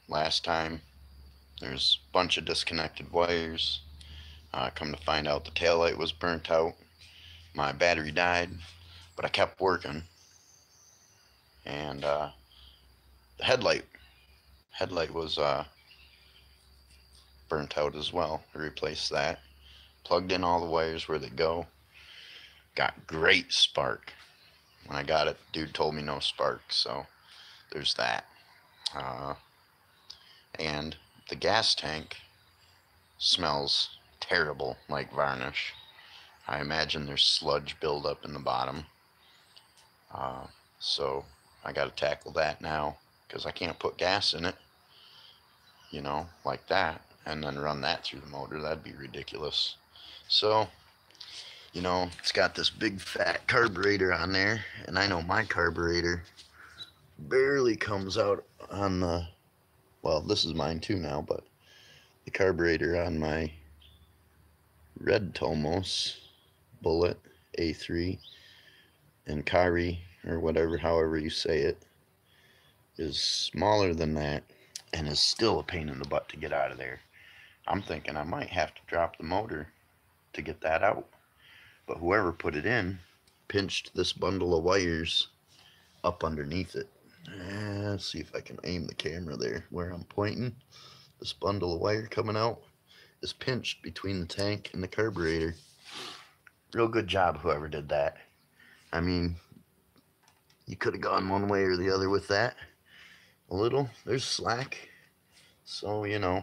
last time. There's a bunch of disconnected wires. Come to find out, the taillight was burnt out. My battery died, but I kept working. And the headlight was burnt out as well. I replaced that. Plugged in all the wires where they go. Got great spark. When I got it, dude told me no spark, so there's that. Uh, and the gas tank smells terrible, like varnish. I imagine there's sludge buildup in the bottom. Uh, so I got to tackle that now because I can't put gas in it, like that, and then run that through the motor. That'd be ridiculous. So, it's got this big fat carburetor on there, and I know my carburetor barely comes out on the, well, this is mine too now, but the carburetor on my red Tomos Bullet A3 and Kari, or whatever, however you say it, is smaller than that and is still a pain in the butt to get out of there. I'm thinking I might have to drop the motor to get that out. But whoever put it in pinched this bundle of wires up underneath it. Let's see if I can aim the camera there where I'm pointing. This bundle of wire coming out is pinched between the tank and the carburetor. Real good job, whoever did that. I mean, you could have gone one way or the other with that. A little, there's slack. So, at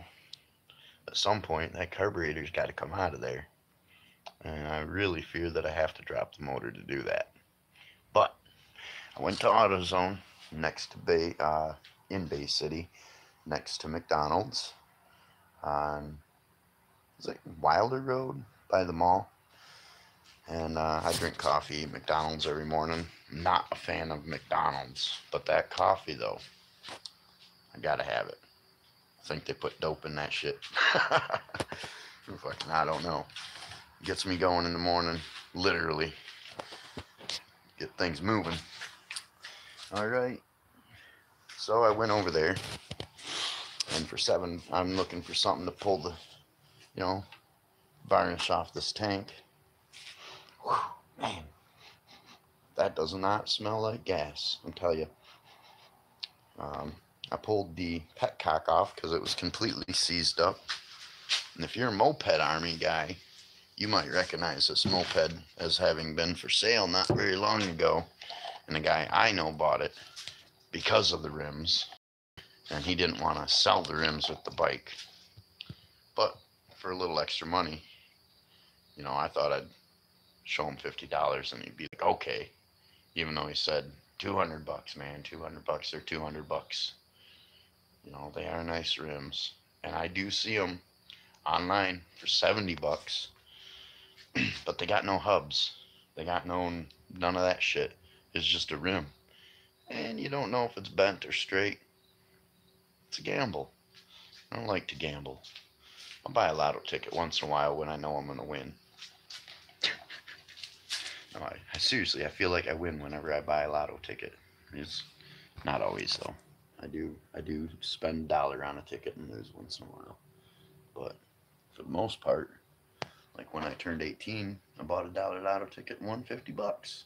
some point, that carburetor's got to come out of there. And I really fear that I have to drop the motor to do that. But I went to AutoZone next to in Bay City, next to McDonald's on, is it Wilder Road by the mall? And I drink coffee at McDonald's every morning. I'm not a fan of McDonald's, but that coffee though, I gotta have it. I think they put dope in that shit. Fucking, I don't know. Gets me going in the morning, literally. Get things moving. All right. So I went over there, and for $7, I'm looking for something to pull the, varnish off this tank. Whew, man, that does not smell like gas, I'll tell you. I pulled the petcock off because it was completely seized up. And if you're a moped army guy, you might recognize this moped as having been for sale not very long ago. And a guy I know bought it because of the rims. And he didn't want to sell the rims with the bike. But for a little extra money, I thought I'd show him $50 and he'd be like, okay. Even though he said, $200, man, $200, they're $200. They are nice rims. And I do see them online for $70. But they got no hubs. They got none of that shit. It's just a rim. And you don't know if it's bent or straight. It's a gamble. I don't like to gamble. I'll buy a lotto ticket once in a while when I know I'm going to win. No, I seriously, I feel like I win whenever I buy a lotto ticket. It's not always, though. I do spend $1 on a ticket and lose once in a while. But for the most part, like when I turned 18, I bought a $1 lotto ticket and won $50.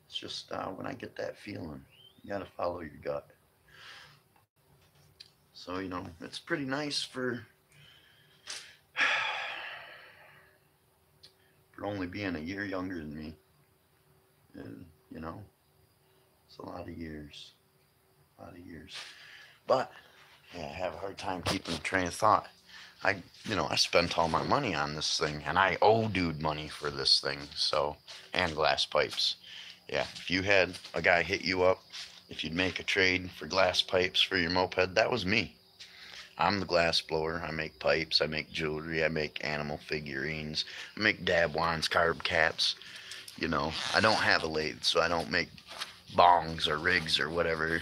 It's just when I get that feeling, you gotta follow your gut. So, it's pretty nice for only being a year younger than me. And, it's a lot of years. But, yeah, I have a hard time keeping the train of thought. I spent all my money on this thing, and I owe dude money for this thing, so, and glass pipes. Yeah, if you had a guy hit you up, if you'd make a trade for glass pipes for your moped, that was me. I'm the glass blower. I make pipes, I make jewelry, I make animal figurines, I make dab wands, carb caps. I don't have a lathe, so I don't make bongs or rigs or whatever.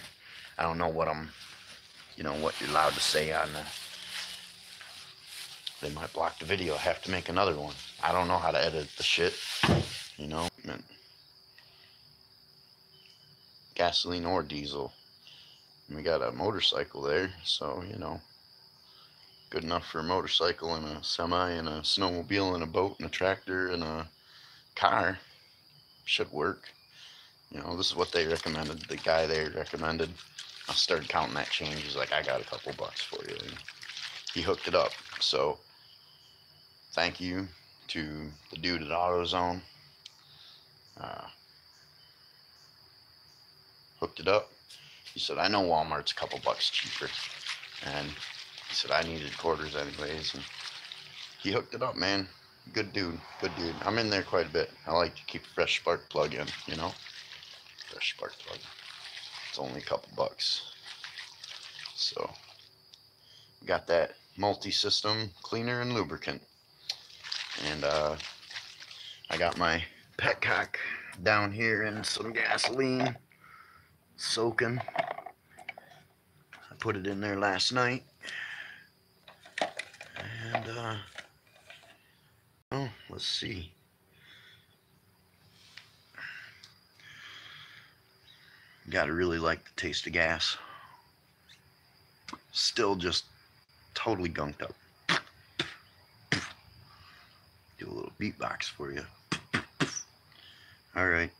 I don't know what what you're allowed to say on the, they might block the video. I have to make another one. I don't know how to edit the shit, gasoline or diesel. We got a motorcycle there, so, you know, good enough for a motorcycle and a semi and a snowmobile and a boat and a tractor and a car. Should work. You know, this is what they recommended. The guy they recommended. I started counting that change. He's like, I got a couple bucks for you. And he hooked it up. So, thank you to the dude at AutoZone. Uh, Hooked it up. He said, I know Walmart's a couple bucks cheaper. And he said, I needed quarters anyways. And he hooked it up, man. Good dude. Good dude. I'm in there quite a bit. I like to keep a fresh spark plug in, you know? Fresh spark plug. It's only a couple bucks. So, got that multi-system cleaner and lubricant. And I got my petcock down here in some gasoline soaking. I put it in there last night. And oh, let's see. Gotta really like the taste of gas. Still just totally gunked up. Do a little beatbox for you. Alright,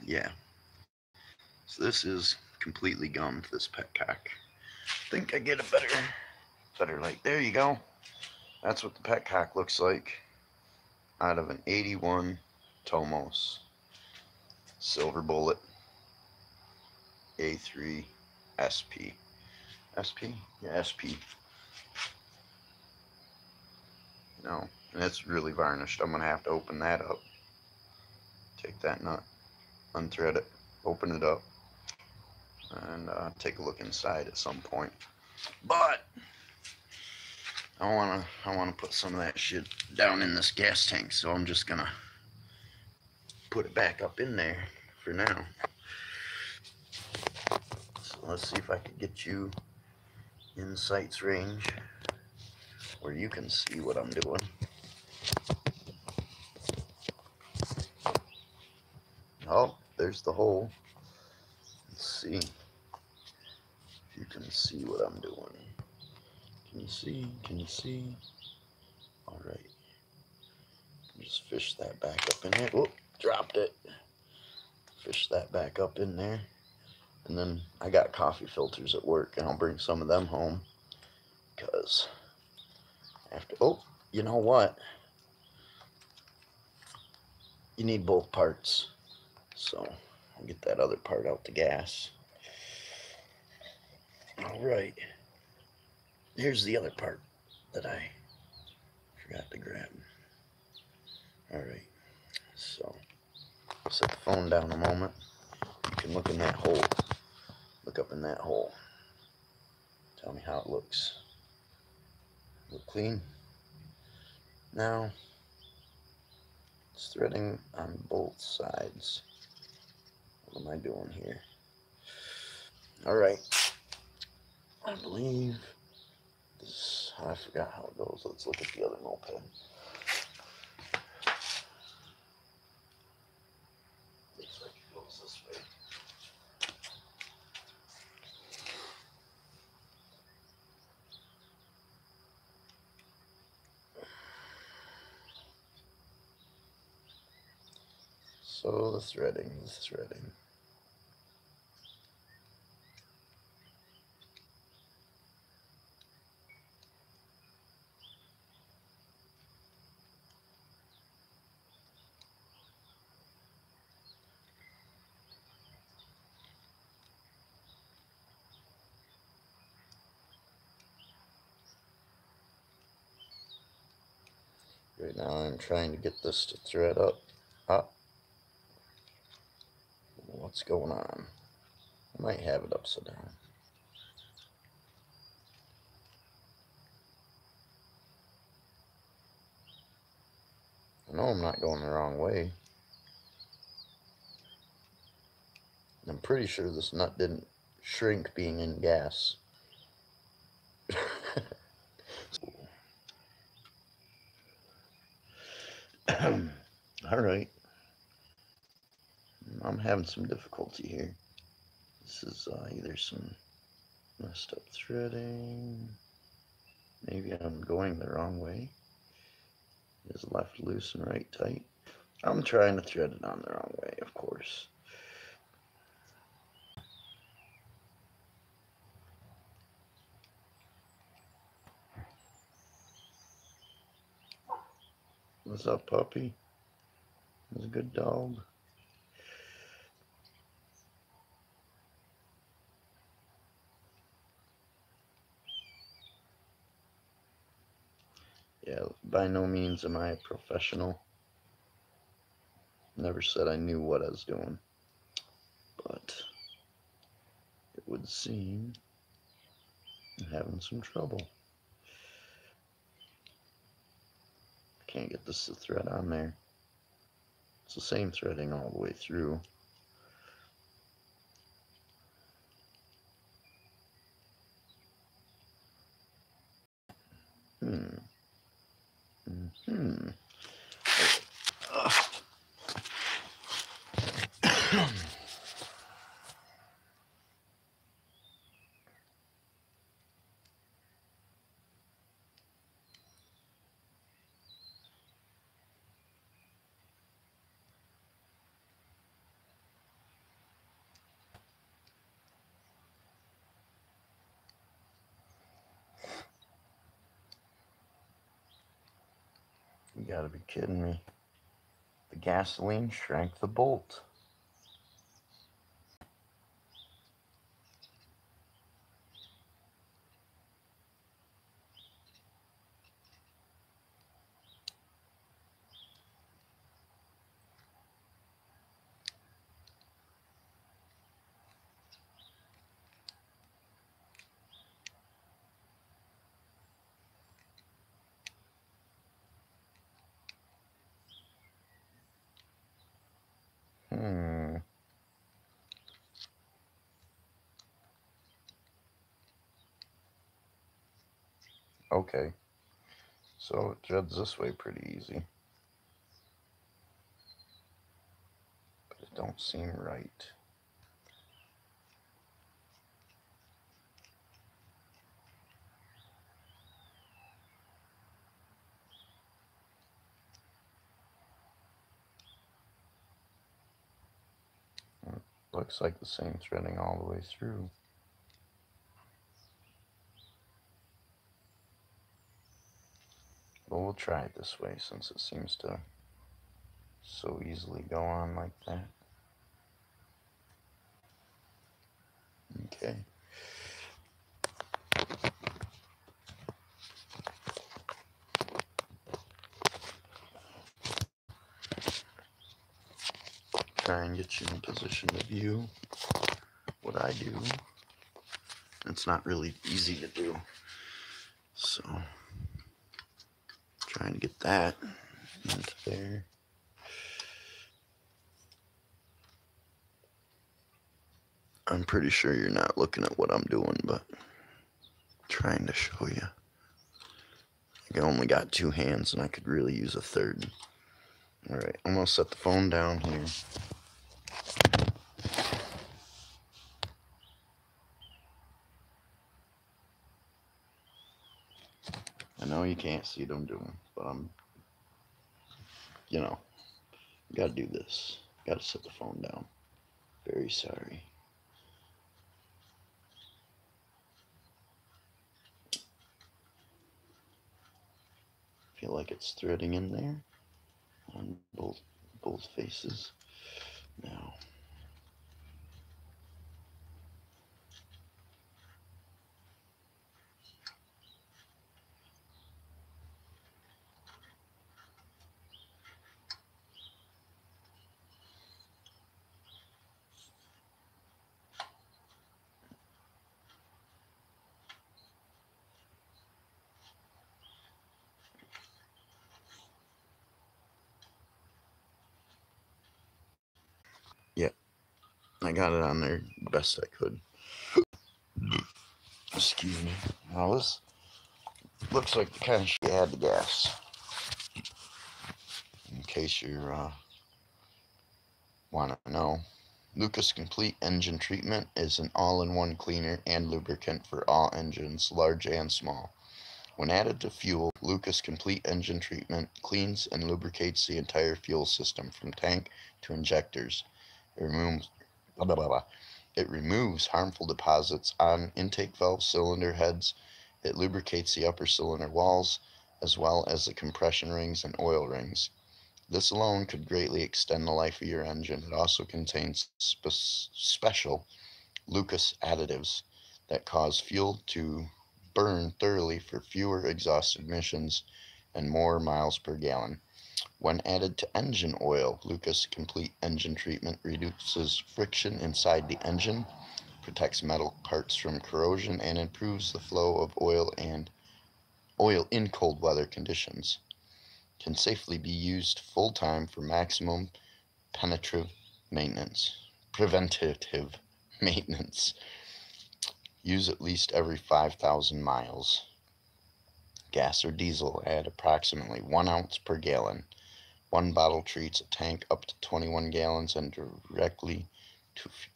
yeah. So this is completely gummed, this petcock. I think I get a better light. There you go. That's what the petcock looks like out of an 81 Tomos Silver Bullet A3 SP. SP? Yeah, SP. You know, and it's really varnished. I'm going to have to open that up. Take that nut, unthread it, open it up, and take a look inside at some point. But I wanna put some of that shit down in this gas tank, so I'm just gonna put it back up in there for now. So let's see if I can get you in sight's range where you can see what I'm doing. Oh, there's the hole. Let's see if you can see what I'm doing. Can you see? Can you see? All right. Just fish that back up in there. Whoop, dropped it. Fish that back up in there. And then I got coffee filters at work, and I'll bring some of them home. Because after, oh, you know what? You need both parts. So I'll get that other part out the gas. All right. Here's the other part that I forgot to grab. All right. So I'll set the phone down a moment. You can look in that hole. Look up in that hole. Tell me how it looks. Look clean. Now, it's threading on both sides. What am I doing here? All right. I believe this, I forgot how it goes. Let's look at the other moped. Looks like it goes this way. So the threading. Right now I'm trying to get this to thread up. What's going on? I might have it upside down. I know I'm not going the wrong way. I'm pretty sure this nut didn't shrink being in gas. All right. I'm having some difficulty here. This is either some Messed up threading. Maybe I'm going the wrong way. Is left loose and right tight. I'm trying to thread it on the wrong way, of course. What's up, puppy? He's a good dog. Yeah, by no means am I a professional. Never said I knew what I was doing. But it would seem I'm having some trouble. Can't get this thread on there. It's the same threading all the way through. You gotta be kidding me. The gasoline shrank the bolt. Okay. So it threads this way pretty easy. But it don't seem right. Looks like the same threading all the way through. But we'll try it this way since it seems to so easily go on like that. Okay. Try and get you in a position to view what I do. It's not really easy to do. So, trying to get that into there. I'm pretty sure you're not looking at what I'm doing, but trying to show you. I only got 2 hands and I could really use a third. Alright, I'm gonna set the phone down here. I know you can't see what I'm doing, but I'm, gotta do this. Gotta set the phone down. Very sorry. Feel like it's threading in there on both faces. Now, yeah, I got it on there the best I could. Excuse me. Now this looks like the kind of shit you had to guess. In case you want to know, Lucas Complete Engine Treatment is an all-in-one cleaner and lubricant for all engines, large and small. When added to fuel, Lucas Complete Engine Treatment cleans and lubricates the entire fuel system from tank to injectors. It removes, blah, blah, blah, blah. It removes harmful deposits on intake valve cylinder heads. It lubricates the upper cylinder walls as well as the compression rings and oil rings. This alone could greatly extend the life of your engine. It also contains special Lucas additives that cause fuel to burn thoroughly for fewer exhaust emissions and more miles per gallon. When added to engine oil, Lucas Complete Engine Treatment reduces friction inside the engine, protects metal parts from corrosion, and improves the flow of oil in cold weather conditions. Can safely be used full time for maximum penetrative maintenance. Preventative maintenance. Use at least every 5,000 miles. Gas or diesel, add approximately 1 ounce per gallon. One bottle treats a tank up to 21 gallons and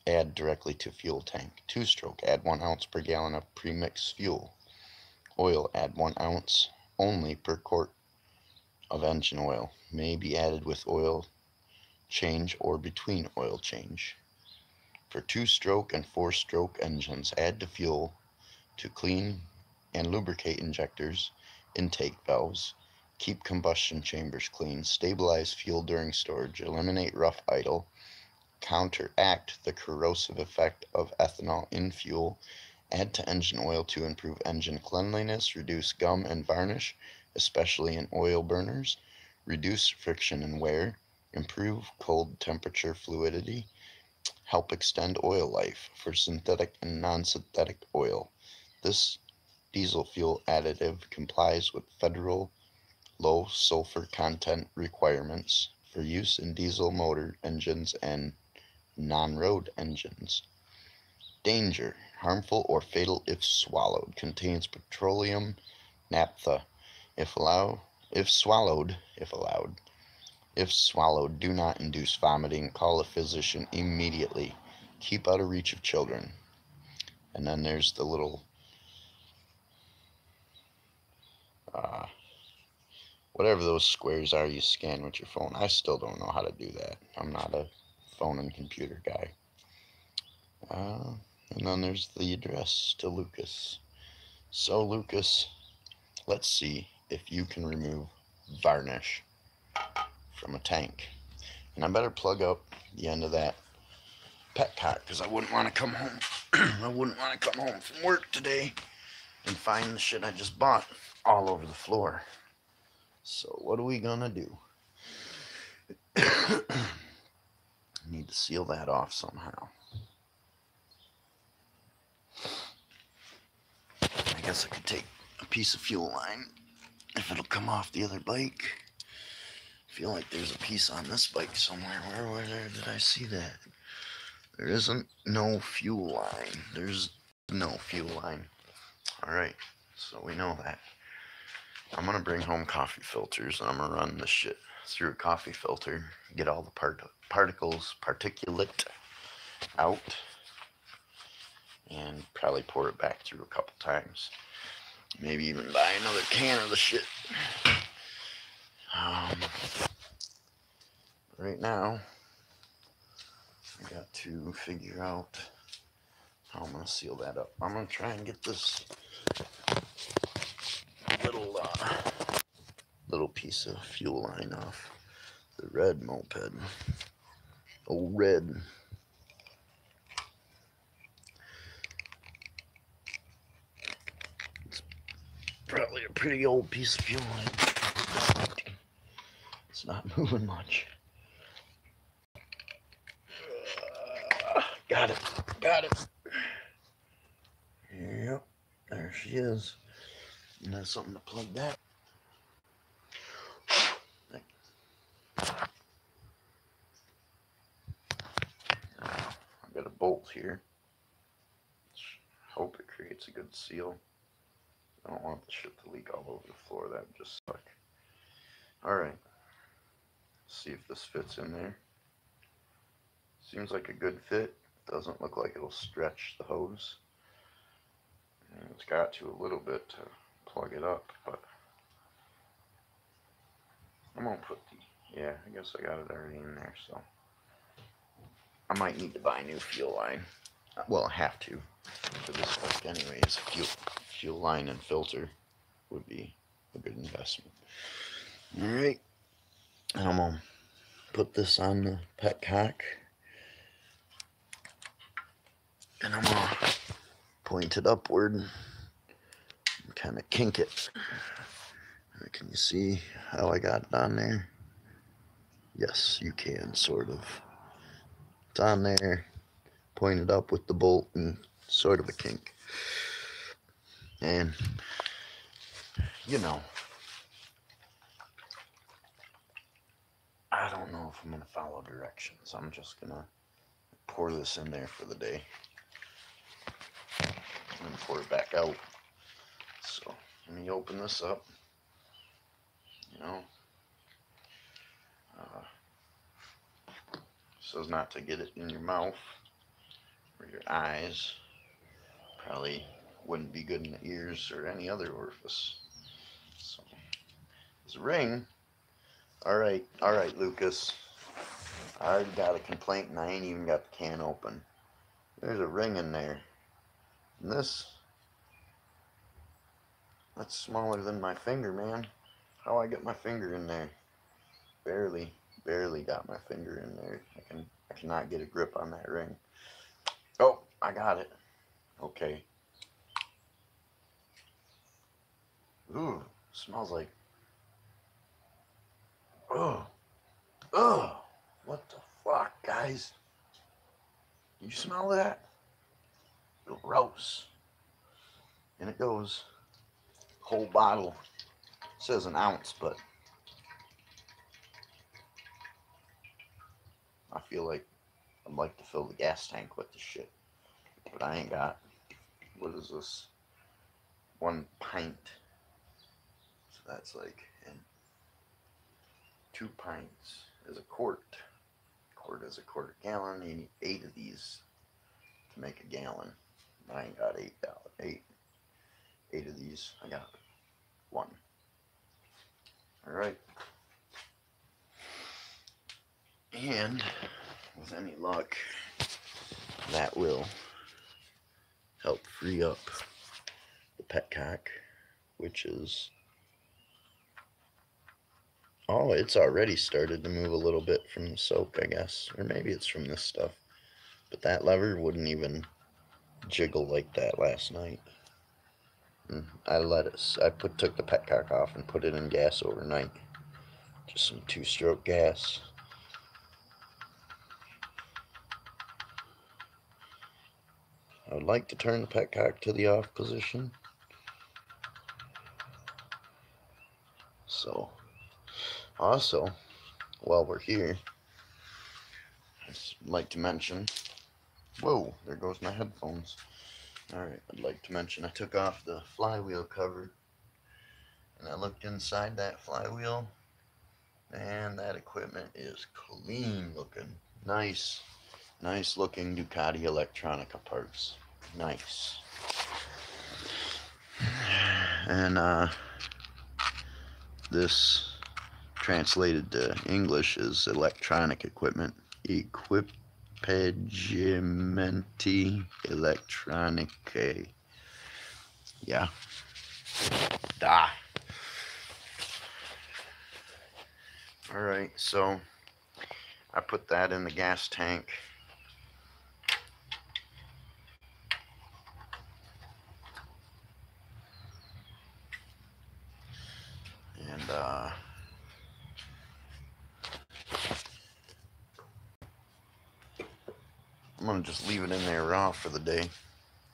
add directly to fuel tank. Two-stroke, add 1 ounce per gallon of premixed fuel. Oil, add 1 ounce only per quart of engine oil. May be added with oil change or between oil change. For two-stroke and four-stroke engines, add to fuel to clean and lubricate injectors, intake valves, keep combustion chambers clean, stabilize fuel during storage, eliminate rough idle, counteract the corrosive effect of ethanol in fuel, add to engine oil to improve engine cleanliness, reduce gum and varnish, especially in oil burners, reduce friction and wear, improve cold temperature fluidity, help extend oil life for synthetic and non-synthetic oil. This diesel fuel additive complies with federal low sulfur content requirements for use in diesel motor engines and non-road engines. Danger: harmful or fatal if swallowed. Contains petroleum naphtha. If swallowed, do not induce vomiting. Call a physician immediately. Keep out of reach of children. And then there's the little whatever those squares are you scan with your phone. I still don't know how to do that. I'm not a phone and computer guy. And then there's the address to Lucas. So Lucas, let's see if you can remove varnish from a tank. And I better plug up the end of that petcock because I wouldn't want to come home. I wouldn't want to come home from work today and find the shit I just bought all over the floor. So what are we gonna do? Need to seal that off somehow. I guess I could take a piece of fuel line if it'll come off the other bike. I feel like there's a piece on this bike somewhere. Where did I see that? There isn't no fuel line. There's no fuel line. Alright, so we know that. I'm gonna bring home coffee filters and I'm gonna run this shit through a coffee filter, get all the particulate out, and probably pour it back through a couple times. Maybe even buy another can of the shit. Right now, I got to figure out how I'm gonna seal that up. I'm gonna try and get this little piece of fuel line off the red moped. Old red. It's probably a pretty old piece of fuel line. It's not moving much. Got it. Yep, there she is. And that's something to plug that. I've got a bolt here. Hope it creates a good seal. I don't want the shit to leak all over the floor. That would just suck. Alright. See if this fits in there. Seems like a good fit. Doesn't look like it'll stretch the hose. And it's got to a little bit to plug it up, but I'm gonna put the, yeah, I guess I got it already in there, so I might need to buy a new fuel line. Well, I have to for this bike anyways. Fuel line and filter would be a good investment. Alright, I'm gonna put this on the petcock, and I'm gonna point it upward and kind of kink it. Can you see how I got it on there? Yes, you can, sort of. It's on there, pointed up with the bolt, and sort of a kink. And, you know, I don't know if I'm going to follow directions. I'm just going to pour this in there for the day. And pour it back out. So, let me open this up. You know, so as not to get it in your mouth or your eyes. Probably wouldn't be good in the ears or any other orifice. So, there's a ring. Alright, Lucas. I already got a complaint and I ain't even got the can open. There's a ring in there. And that's smaller than my finger, man. How I get my finger in there? Barely got my finger in there. I cannot get a grip on that ring. Oh, I got it. Okay. Ooh, smells like. Oh, what the fuck, guys? You smell that? Gross. And it goes whole bottle. It says an ounce, but I feel like I'd like to fill the gas tank with this shit. But I ain't got, what is this? 1 pint. So that's like, and 2 pints is a quart. Quart is a quarter gallon. You need 8 of these to make a gallon. I ain't got 8 of these. I got 1. Alright. And with any luck, that will help free up the petcock, which is, oh, it's already started to move a little bit from the soak, I guess, or maybe it's from this stuff, but that lever wouldn't even jiggle like that last night. And I took the petcock off and put it in gas overnight, just some 2-stroke gas. I would like to turn the petcock to the off position. So, also, while we're here, I'd like to mention, whoa, there goes my headphones. Alright, I'd like to mention I took off the flywheel cover, and I looked inside that flywheel, and that equipment is clean looking. Nice looking Ducati Electronica parts. Nice. And this translated to English is electronic equipment. Equipaggiamenti elettroniche. Yeah. Da. Alright, so I put that in the gas tank. And I'm gonna just leave it in there raw for the day.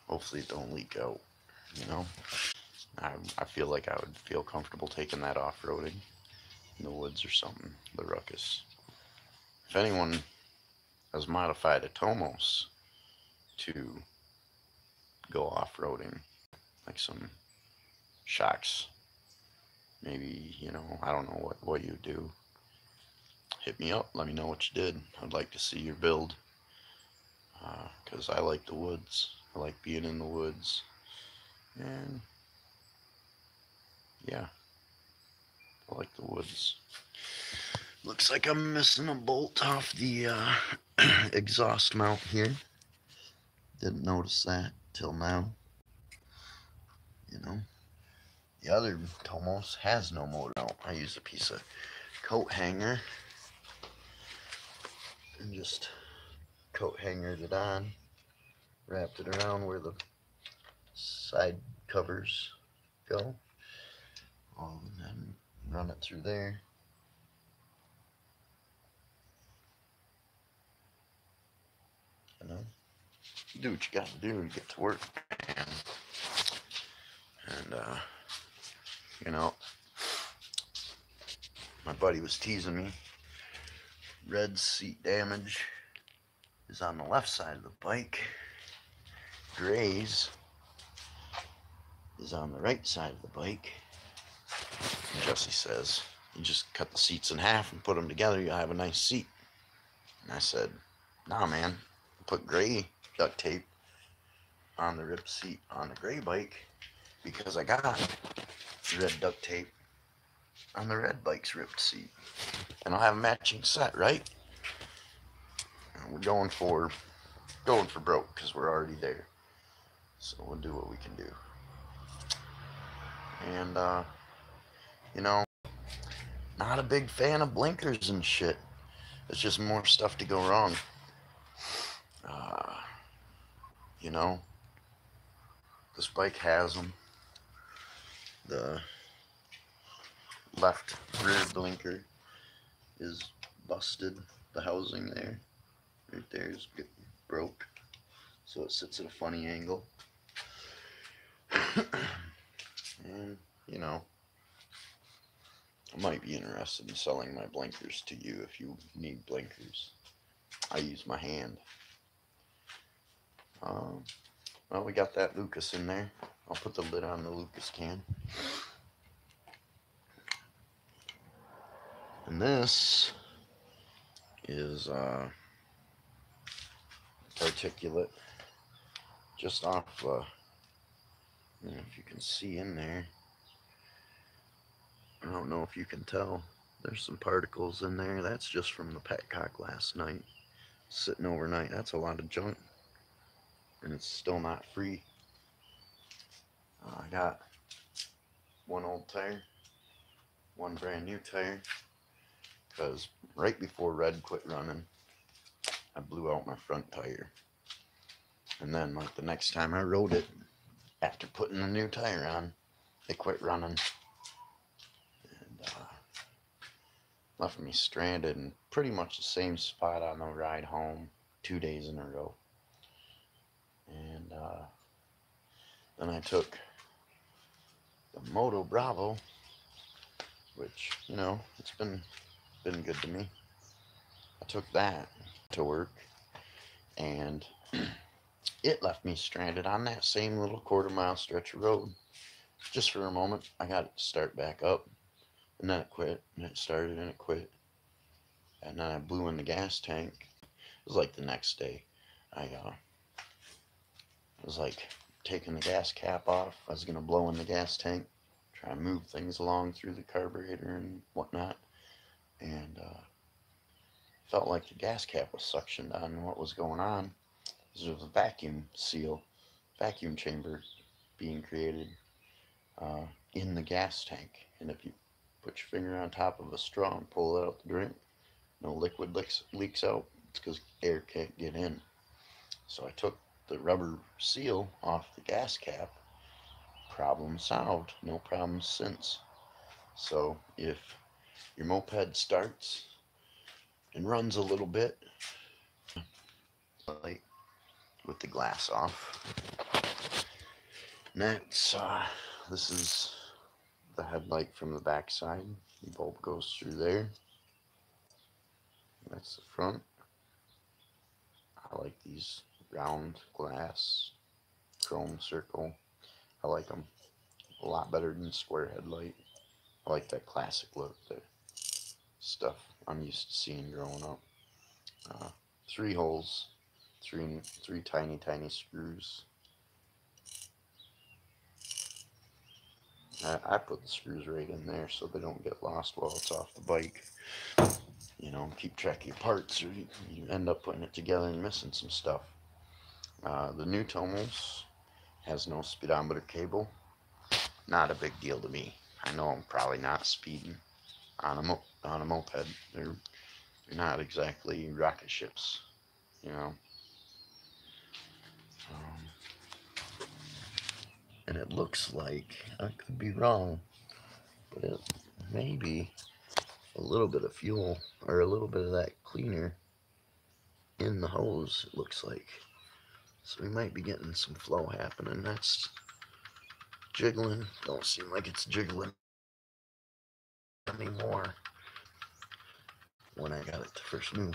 Hopefully it don't leak out, you know. I feel like I would feel comfortable taking that off-roading in the woods or something, the ruckus. If anyone has modified a Tomos to go off-roading, like some shocks, maybe, you know, I don't know what you do. Hit me up, let me know what you did. I'd like to see your build. because I like the woods. I like being in the woods. And yeah, I like the woods. Looks like I'm missing a bolt off the exhaust mount here. Didn't notice that till now. You know, the other Tomos has no motor mount. I used a piece of coat hanger and just coat hangered it on, wrapped it around where the side covers go, and then run it through there. You know, do what you got to do to get to work, and you know, my buddy was teasing me. Red seat damage is on the left side of the bike. Gray's is on the right side of the bike. And Jesse says, you just cut the seats in half and put them together, you'll have a nice seat. And I said, nah, man, put gray duct tape on the ripped seat on the gray bike because I got red duct tape on the red bike's ripped seat. And I'll have a matching set, right? And we're going for broke because we're already there. So we'll do what we can do. And, you know, not a big fan of blinkers and shit. It's just more stuff to go wrong. You know, this bike has them. The left rear blinker is busted. The housing there, right there, is broke. So it sits at a funny angle. And, you know, I might be interested in selling my blinkers to you if you need blinkers. I use my hand. Well, we got that Lucas in there. I'll put the lid on the Lucas can. And this is articulate, just off, you know, if you can see in there. I don't know if you can tell. There's some particles in there. That's just from the petcock last night. Sitting overnight. That's a lot of junk. And it's still not free. I got one old tire, one brand new tire, because right before Red quit running, I blew out my front tire. And then, like, the next time I rode it, after putting the new tire on, it quit running. And left me stranded in pretty much the same spot on the ride home 2 days in a row. And then I took the Moto Bravo, which, you know, it's been good to me. I took that to work, and it left me stranded on that same little quarter-mile stretch of road. Just for a moment, I got it to start back up, and then it quit, and it started, and it quit. And then I blew in the gas tank. It was like the next day. I was like taking the gas cap off. I was gonna blow in the gas tank, try and move things along through the carburetor and whatnot, and felt like the gas cap was suctioned on. And what was going on is there was a vacuum chamber being created in the gas tank. And if you put your finger on top of a straw and pull it out the drink, no liquid leaks out. It's because air can't get in. So I took the rubber seal off the gas cap. Problem solved. No problems since. So if your moped starts and runs a little bit, light with the glass off. Next, this is the headlight from the back side. The bulb goes through there. That's the front. I like these round glass chrome circle. I like them a lot better than square headlight. I like that classic look, that stuff I'm used to seeing growing up. 3 holes Three tiny screws. I put the screws right in there so they don't get lost while it's off the bike. You know, keep track of your parts, or you end up putting it together and missing some stuff. The new Tomos has no speedometer cable. Not a big deal to me. I know I'm probably not speeding on a moped. They're not exactly rocket ships, you know. And it looks like, I could be wrong, but it may be a little bit of fuel or a little bit of that cleaner in the hose, it looks like. So we might be getting some flow happening. That's jiggling. Don't seem like it's jiggling anymore when I got it to first move.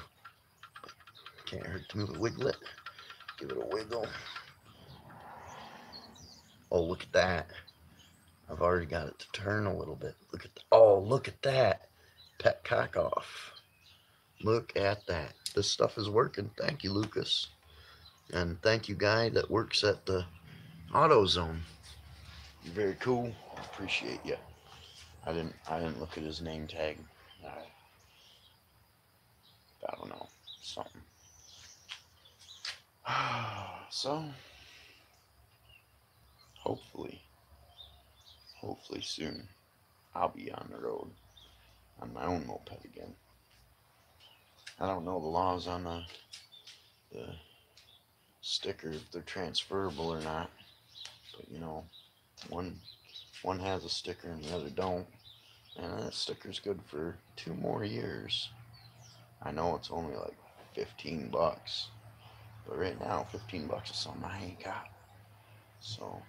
Can't hurt to move it, wiggle it. Give it a wiggle. Oh, look at that. I've already got it to turn a little bit. Look at oh, look at that. Pet cock off. Look at that. This stuff is working. Thank you, Lucas. And thank you, guy that works at the AutoZone. You're very cool. I appreciate you. I didn't look at his name tag. I don't know. Something. So hopefully soon I'll be on the road on my own moped again. I don't know the laws on the sticker, if they're transferable or not, but you know, one has a sticker and the other don't, and that sticker's good for 2 more years. I know it's only like $15, but right now $15 is something I ain't got, so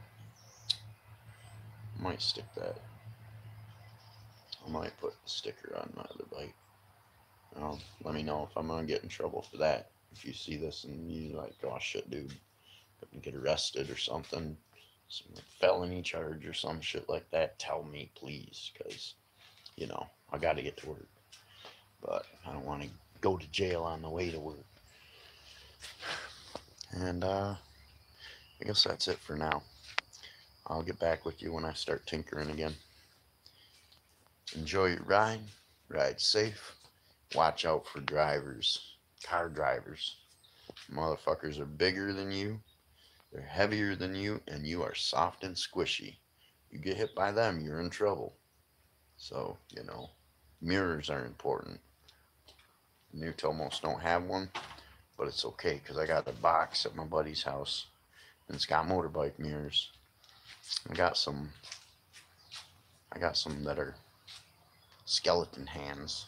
I might stick that. I might put the sticker on my other bike. Let me know if I'm gonna get in trouble for that. If you see this and you're like, oh shit, dude, gonna get arrested or something, some felony charge or some shit like that, tell me, please, because, you know, I gotta get to work. But I don't want to go to jail on the way to work. And I guess that's it for now. I'll get back with you when I start tinkering again. Enjoy your ride. Ride safe. Watch out for drivers. Car drivers. Motherfuckers are bigger than you. They're heavier than you, and you are soft and squishy. You get hit by them, you're in trouble. So, you know, mirrors are important. New Tomos don't have one, but it's okay because I got a box at my buddy's house, and it's got motorbike mirrors. I got some that are skeleton hands,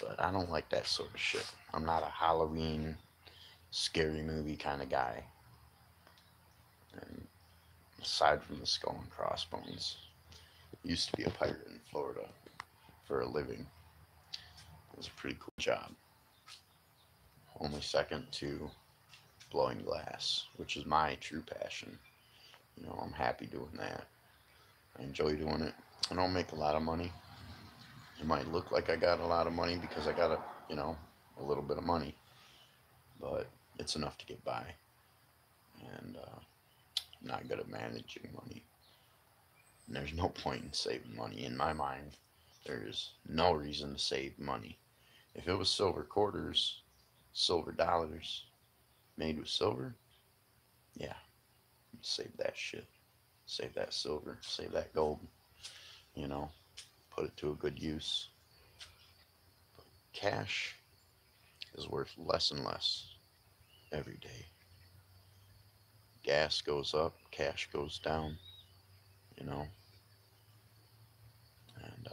but I don't like that sort of shit. I'm not a Halloween scary movie kind of guy. And aside from the skull and crossbones, I used to be a pirate in Florida for a living. It was a pretty cool job. Only second to blowing glass, which is my true passion. You know, I'm happy doing that. I enjoy doing it. I don't make a lot of money. It might look like I got a lot of money because I got a little bit of money, but it's enough to get by. And I'm not good at managing money. And there's no point in saving money in my mind. There's no reason to save money. If it was silver quarters, silver dollars made with silver, yeah, save that shit. Save that silver, save that gold, you know, put it to a good use. But cash is worth less and less every day. Gas goes up, cash goes down, you know, and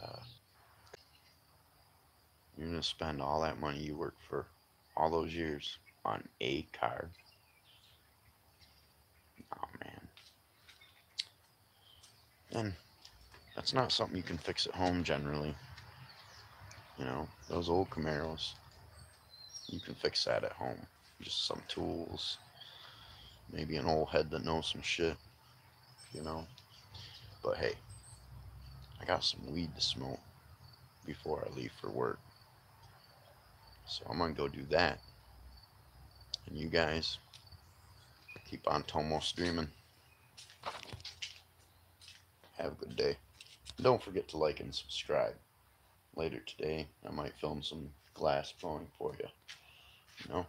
you're gonna spend all that money you worked for all those years on a car. Oh man. And that's not something you can fix at home generally. You know, those old Camaros, you can fix that at home. Just some tools, maybe an old head that knows some shit, you know. But hey, I got some weed to smoke before I leave for work. So I'm gonna go do that. And you guys keep on Tomos dreaming. Have a good day. Don't forget to like and subscribe. Later today, I might film some glass blowing for you. You know?